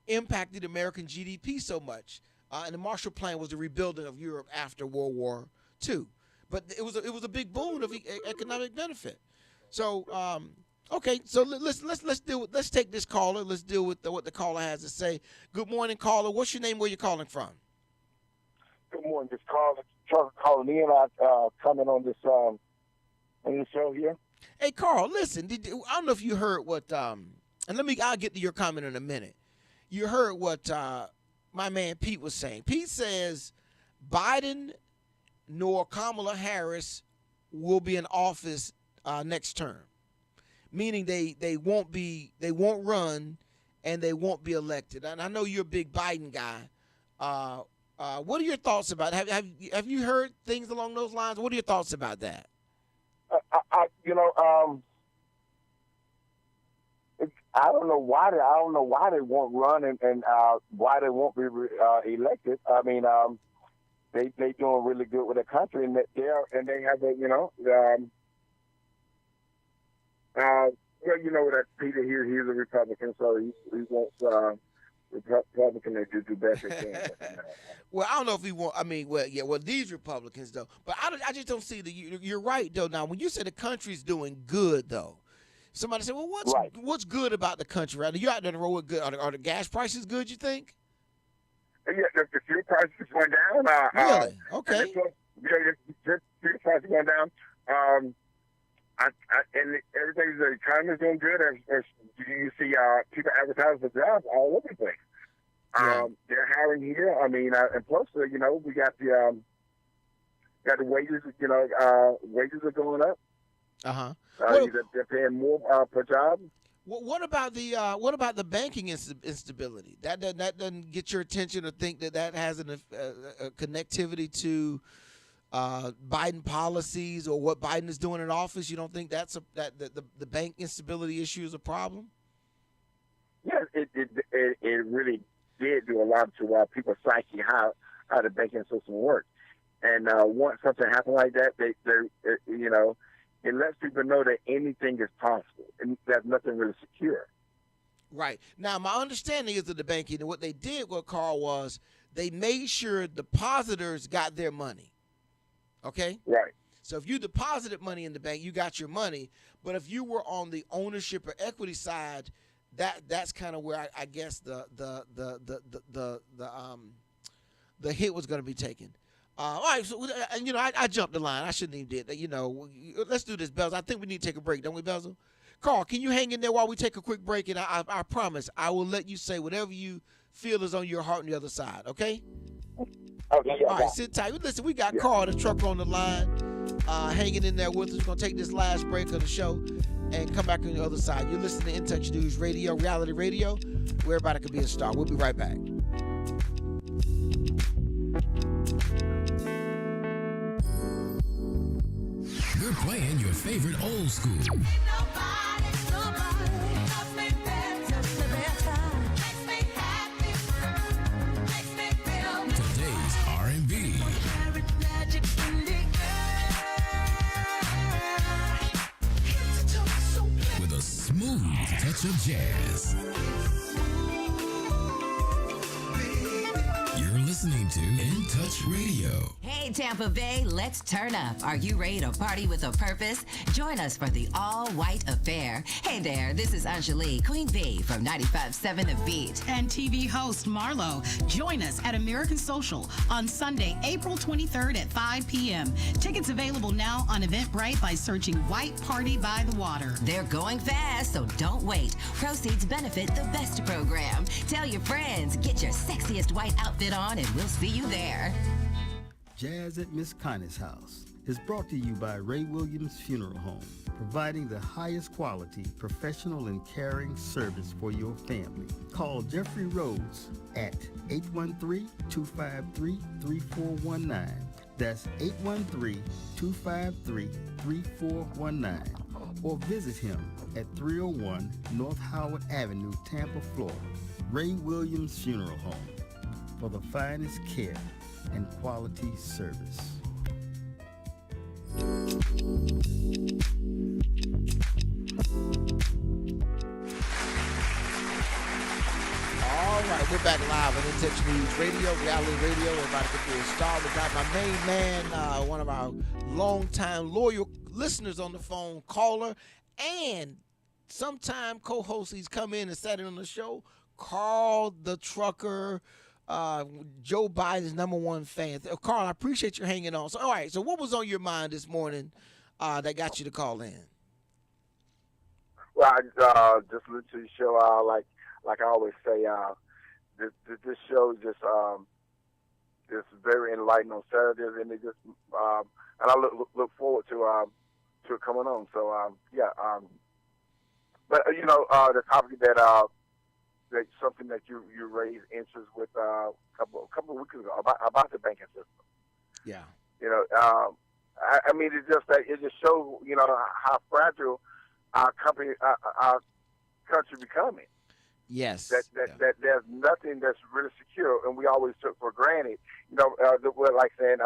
impacted American GDP so much. And the Marshall Plan was the rebuilding of Europe after World War II. But it was a big boon of economic benefit. So okay, so let's take this caller. Let's deal with what the caller has to say. Good morning, caller. What's your name? Where you calling from? Good morning. This Charles calling in. Coming on this show here. Hey, Carl, listen. I don't know if you heard what. And I'll get to your comment in a minute. You heard what my man Pete was saying. Pete says Biden nor Kamala Harris will be in office next term. Meaning they won't run and they won't be elected. And I know you're a big Biden guy. What are your thoughts about it? Have you heard things along those lines? What are your thoughts about that? I don't know why they won't run and why they won't be elected. I mean, they doing really good with the country, and they have that Peter here, he's a Republican, so he wants Republican to do best they can. Well, I don't know if he want. These Republicans though, but I just don't see you're right though. Now, when you say the country's doing good though, somebody said, well, what's good about the country? Right? You're out there on the road with good. Are the gas prices good? You think? Yeah, the fuel prices went down. Really? Okay. The fuel prices went down. And everything's the economy's doing good. As you see, people advertise for jobs all over the place. Yeah. They're hiring here. I mean, and plus, we got the wages. Wages are going up. They're paying more per job. What about the banking instability? That doesn't get your attention, or think that has a connectivity to Biden policies or what Biden is doing in office? You don't think that the bank instability issue is a problem? Yeah, it really did do a lot to people's psyche, how how the banking system works. And once something happens like that, they it lets people know that anything is possible and there's nothing really secure. Right. Now, my understanding is of the banking, and what they did with Carl was they made sure depositors got their money. Okay? Right. So if you deposited money in the bank, you got your money. But if you were on the ownership or equity side, that's kind of where I guess the hit was going to be taken. All right, so I jumped the line. I shouldn't even did that. Let's do this, Bells. I think we need to take a break, don't we, Bezel? Carl, can you hang in there while we take a quick break? And I promise I will let you say whatever you feel is on your heart on the other side. Okay? Okay. Yeah, all right, sit tight. Listen, we got Carl, the trucker, on the line, hanging in there with us. We're gonna take this last break of the show and come back on the other side. You're listening to In Touch News Radio, reality radio, where everybody can be a star. We'll be right back. We're playing your favorite old school. Today's R&B. With a smooth touch of jazz. You're listening to In Touch Radio. Hey, Tampa Bay, let's turn up. Are you ready to party with a purpose? Join us for the all-white affair. Hey there, this is Anjali, Queen Bee from 95.7 The Beat. And TV host Marlo. Join us at American Social on Sunday, April 23rd at 5 p.m. Tickets available now on Eventbrite by searching White Party by the Water. They're going fast, so don't wait. Proceeds benefit the best program. Tell your friends, get your sexiest white outfit on, and we'll see you there. Jazz at Miss Connie's House is brought to you by Ray Williams Funeral Home, providing the highest quality, professional, and caring service for your family. Call Jeffrey Rhodes at 813-253-3419. That's 813-253-3419. Or visit him at 301 North Howard Avenue, Tampa, Florida. Ray Williams Funeral Home, for the finest care and quality service. All right, we're back live on In Touch News Radio, reality radio. Everybody can be a star. We got my main man, one of our longtime loyal listeners on the phone, caller, and sometime co-host. He's come in and sat in on the show, Carl the Trucker, Joe Biden's #1 fan. Carl, I appreciate you hanging on. So, all right, so what was on your mind this morning that got you to call in? Well, I just listened to the show. Like I always say, this show is just very enlightening on Saturdays, and and I look forward to it coming on. So but the topic that's something that you raised interest with a couple of weeks ago about the banking system. Yeah. I mean, it just shows how fragile our country becoming. Yes. That there's nothing that's really secure, and we always took for granted. Like saying,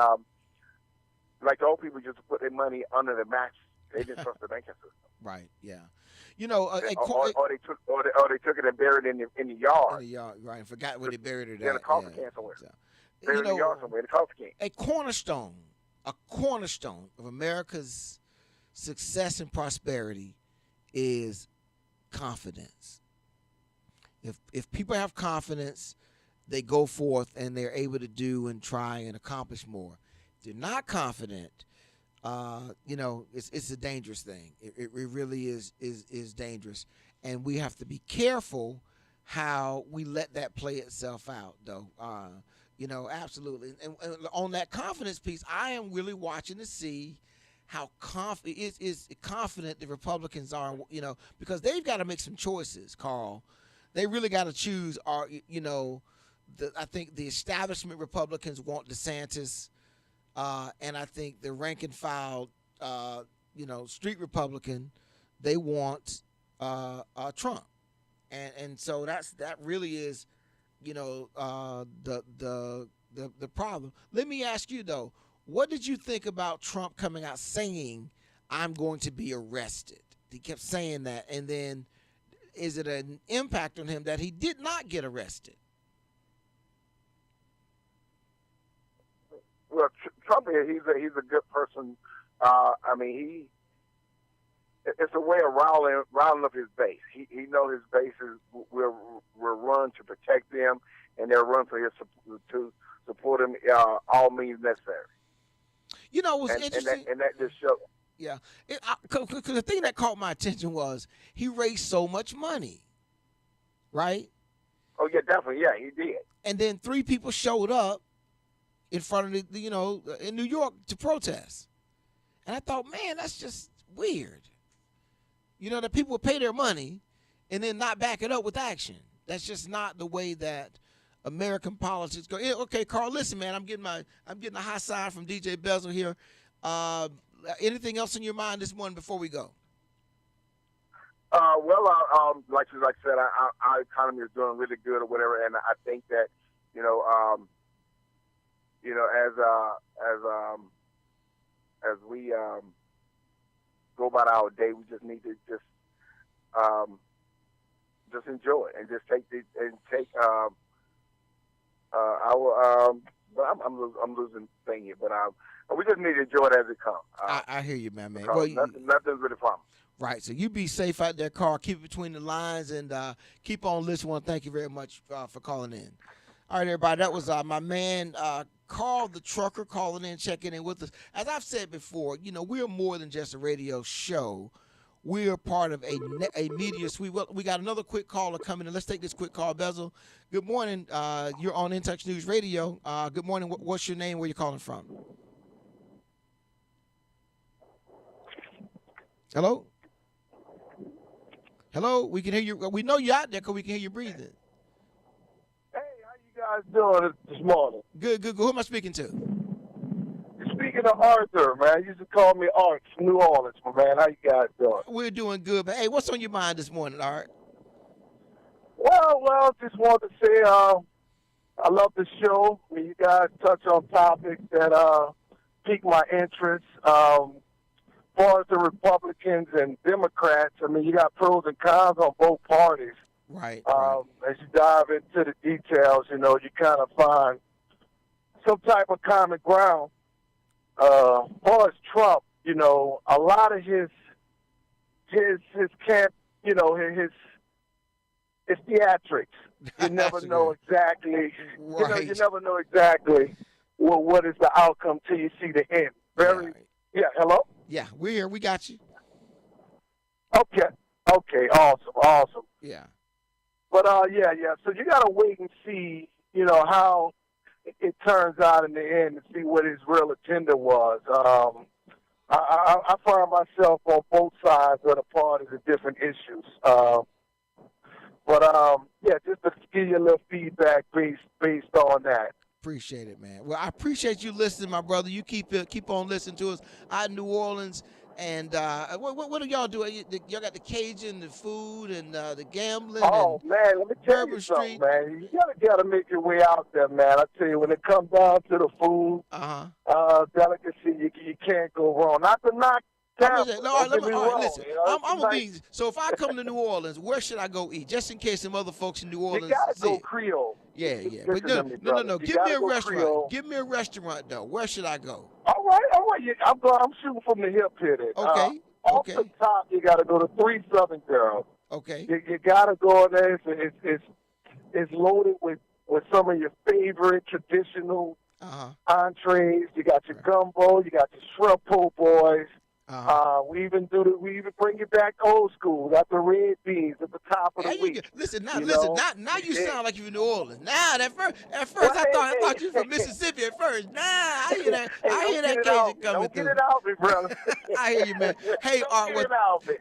like the old people used to put their money under the mattress. They didn't trust the banking system. Right. Yeah. Or they took it and buried it in the yard. In the yard, right? Forgot where they buried it in a coffee can somewhere. So, buried in the yard somewhere in a coffee can. A cornerstone of America's success and prosperity is confidence. If people have confidence, they go forth and they're able to do and try and accomplish more. If they're not confident, it's a dangerous thing. It really is dangerous, and we have to be careful how we let that play itself out, though. Absolutely. And on that confidence piece, I am really watching to see how confident the Republicans are. Because they've got to make some choices, Carl. They really got to choose. I think the establishment Republicans want DeSantis. And I think the rank and file, street Republican, they want Trump, and so that really is, the the problem. Let me ask you, though, what did you think about Trump coming out saying, I'm going to be arrested? He kept saying that, and then is it an impact on him that he did not get arrested? Well, Trump, he's a good person. It's a way of riling up his base. He knows his base will run to protect him, and they'll run to support him all means necessary. You know, it was interesting. And that just shows. Yeah, because the thing that caught my attention was he raised so much money, right? Oh yeah, definitely. Yeah, he did. And then 3 people showed up in front of in New York to protest, and I thought, man, that's just weird. You know, that people would pay their money and then not back it up with action. That's just not the way that American politics go. Yeah, okay, Carl, listen, man, I'm getting a high sign from DJ Bezel here. Anything else in your mind this morning before we go? Like I said, our economy is doing really good or whatever, and I think that, as we go about our day, we just need to just enjoy it and just take our. I'm losing thing here, but we just need to enjoy it as it comes. I hear you, man. Well, nothing's really promised. Right. So you be safe out there, Carl. Keep it between the lines and keep on listening. Thank you very much for calling in. All right, everybody. That was my man, Carl the Trucker, calling in, checking in with us. As I've said before, we're more than just a radio show. We're part of a media suite. Well, we got another quick caller coming in. Let's take this quick call. Bezel, good morning. You're on In Touch News Radio. Good morning. What's your name? Where you calling from? Hello? Hello? We can hear you. We know you're out there because we can hear you breathing. Hey, how you guys doing this morning? Good. Who am I speaking to? You're speaking to Arthur, man. You used to call me Art from New Orleans, my man. How you guys doing? We're doing good, but hey, what's on your mind this morning, Art? Well, just wanted to say I love the show. When you guys touch on topics that pique my interest. As far as the Republicans and Democrats, I mean, you got pros and cons on both parties. Right. As you dive into the details, you kind of find some type of common ground. As far as Trump, a lot of his camp, his theatrics. You never know exactly. Right. You never know exactly what is the outcome till you see the end. Yeah. Hello. Yeah, we're here. We got you. Okay. Awesome. Yeah. But yeah. So you gotta wait and see, how it turns out in the end to see what his real agenda was. I find myself on both sides of the parties of different issues. Just to give you a little feedback based on that. Appreciate it, man. Well, I appreciate you listening, my brother. You keep on listening to us out in New Orleans. And what do y'all do? Y'all got the Cajun, the food, and the gambling. Oh, man, let me tell you something, man. You gotta make your way out there, man. I tell you, when it comes down to the food, delicacy, you can't go wrong. Not to knock Tampa. Listen. I'm gonna be. So if I come to New Orleans, where should I go eat? Just in case some other folks in New Orleans. You gotta go Creole. Yeah. But no. Give me a restaurant. Creole. Give me a restaurant though. Where should I go? All right. I'm shooting from the hip here. Okay. Off the top, you gotta go to 3 Southern Girls. Okay. You gotta go in there. It's loaded with some of your favorite traditional entrees. You got your gumbo. You got your shrimp po' boys. We even bring it back old school. Got the red beans at the top of the week. Listen, now you sound like you're in New Orleans. Now at first I thought you were from Mississippi at first. Nah, I hear that Cajun coming through. Don't get it out me, brother. I hear you, man. Hey, Art,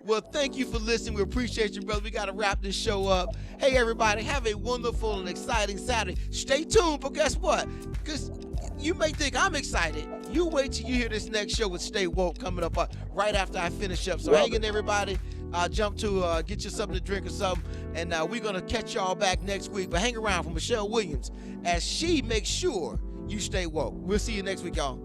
well, thank you for listening. We appreciate you, brother. We got to wrap this show up. Hey, everybody, have a wonderful and exciting Saturday. Stay tuned, but guess what? Because you may think I'm excited. You wait till you hear this next show with Stay Woke coming up right after I finish up. So hang in, everybody. Jump to get you something to drink or something. And we're going to catch y'all back next week. But hang around for Michelle Williams as she makes sure You stay woke. We'll see you next week, y'all.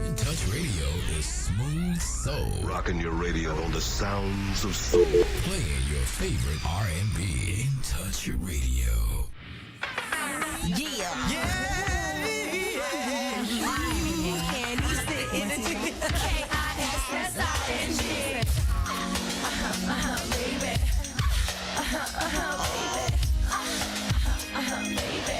In Touch Radio is smooth soul. Rocking your radio on the sounds of soul. Playing your favorite R&B. In Touch Radio. Yeah. Can you sit in it? K-I-S-S-I-N-G. Baby. Baby.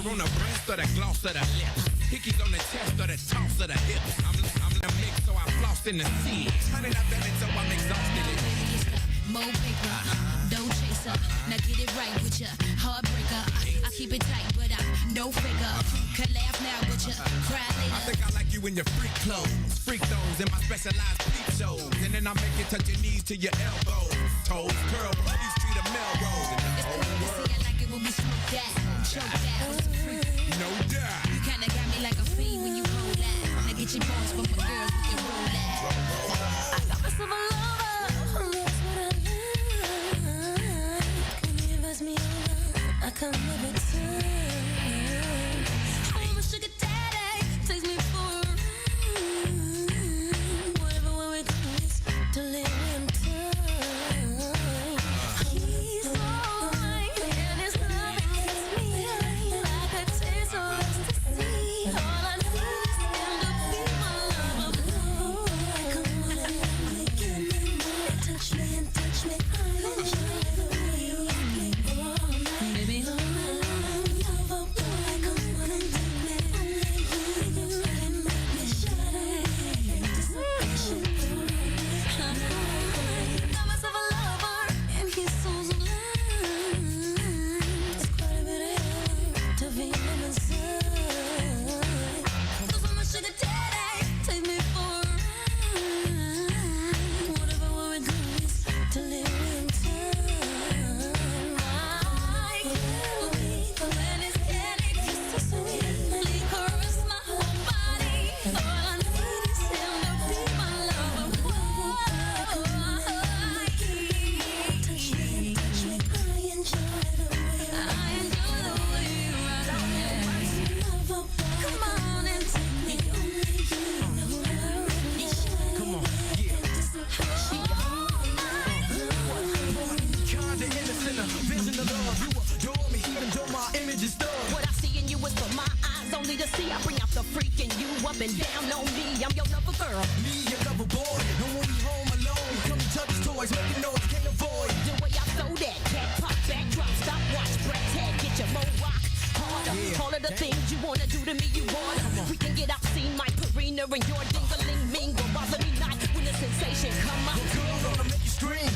On the breast or the gloss of the lips. Hickeys on the chest or the toss of the hips. I'm the mix, so I floss in the sea. Honey, I bet it, so I'm exhausted. More paper, don't chaser. Now get it right with ya, heartbreaker. I keep it tight, but I'm no figure. Can laugh now, but ya cry later. I think I like you in your freak clothes, freak those in my specialized peep shows. And then I make you touch your knees to your elbows, toes, curl, please treat a Melrose. It's the way to see I like it when we smoke that, choke that. No doubt. You kinda got me like a fiend when you roll that. Now get your bones from my girls, we can roll that. I got myself a lover. That's what I like. When he invites me over, I come every time. Oh, my sugar daddy takes me for a ride. Whatever way we go is to live in time. He's so right, and his love hits me like a taste of ecstasy. All I need is him to be my lover. Come on and touch me and touch me. I enjoy the way you rock me all night. Baby, all night. Lover boy, come on and take me. Only you can make me shine. Anticipation. Got myself a lover, and he's so sublime. It's quite a bit of hell to be him inside. So my sugar daddy, take me for a ride. Whatever way we go is to live in time. I can't believe when his candy kisses so sweetly caress my whole body. All I need is him to be my lover. Touch me and touch me. I enjoy the way you rock me. Lover boy, come on and take me. Only you know how to shine. Come on, Kinda innocent, a vision of love. You adore me, even though my image is thug. What I see in you is for my eyes only to see. I bring out the freak in you up and down on me. I'm your lover girl. Me, your lover boy. And when we home alone, come to touch toys, making noise, can't avoid. The way I throw that cat pop back drop stop watch breath tag get your mo rock harder. All of the things you wanna do to me you want. We can get obscene, my Purina and your dingling mingle. Bother me not when the sensation come up. Girl, gonna make you scream.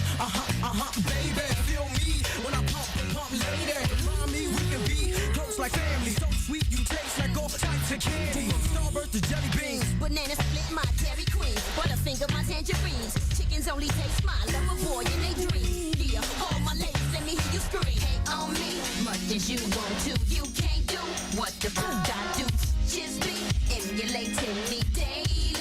Baby, feel me when I pump, lady. Remind me we can be close like family. So sweet, you taste like all types of candy. Starburst to jelly beans. Banana split my Dairy Queen. Butterfinger my tangerines. Chickens only taste my lover boy and they dream. Yeah, all my ladies, let me hear you scream. Hate on me, much as you want to. You can't do what the food I do. Just be emulating me daily.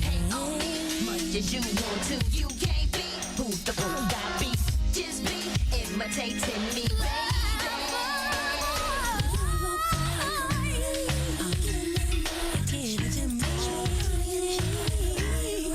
Hate on me, much as you want to. You can't be who the food I be. Just be imitating me, baby.